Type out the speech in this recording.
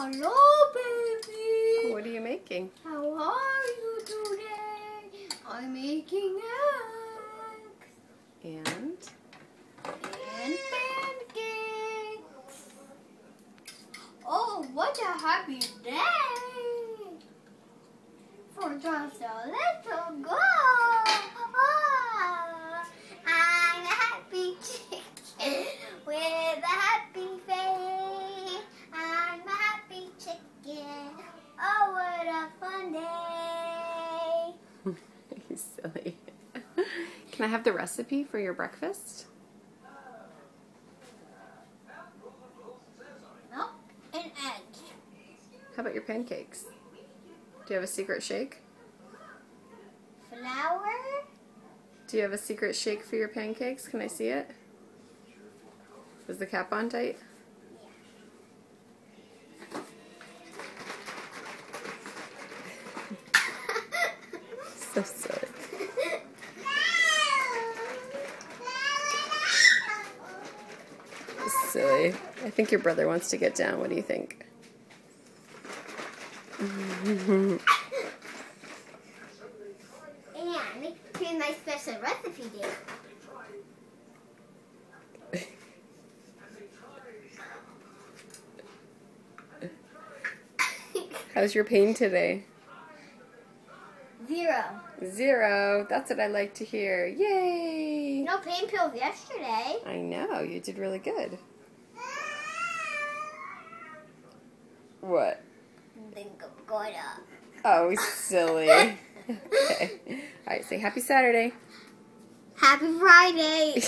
Hello, baby. What are you making? How are you today? I'm making eggs And? and pancakes. Oh, what a happy day for just a little girl. Ah, I'm a happy chicken with a happy face. I'm a happy chicken. Oh, what a fun day. You're silly. Can I have the recipe for your breakfast? Milk and eggs. How about your pancakes? Do you have a secret shake? Flour. Do you have a secret shake for your pancakes? Can I see it? Is the cap on tight? So silly. Silly. I think your brother wants to get down. What do you think? And here's my special recipe day. How's your pain today? 0. 0. That's what I like to hear. Yay! No pain pills yesterday. I know. You did really good. What? I think I'm going up. Oh, silly. Okay. All right, say happy Saturday. Happy Friday.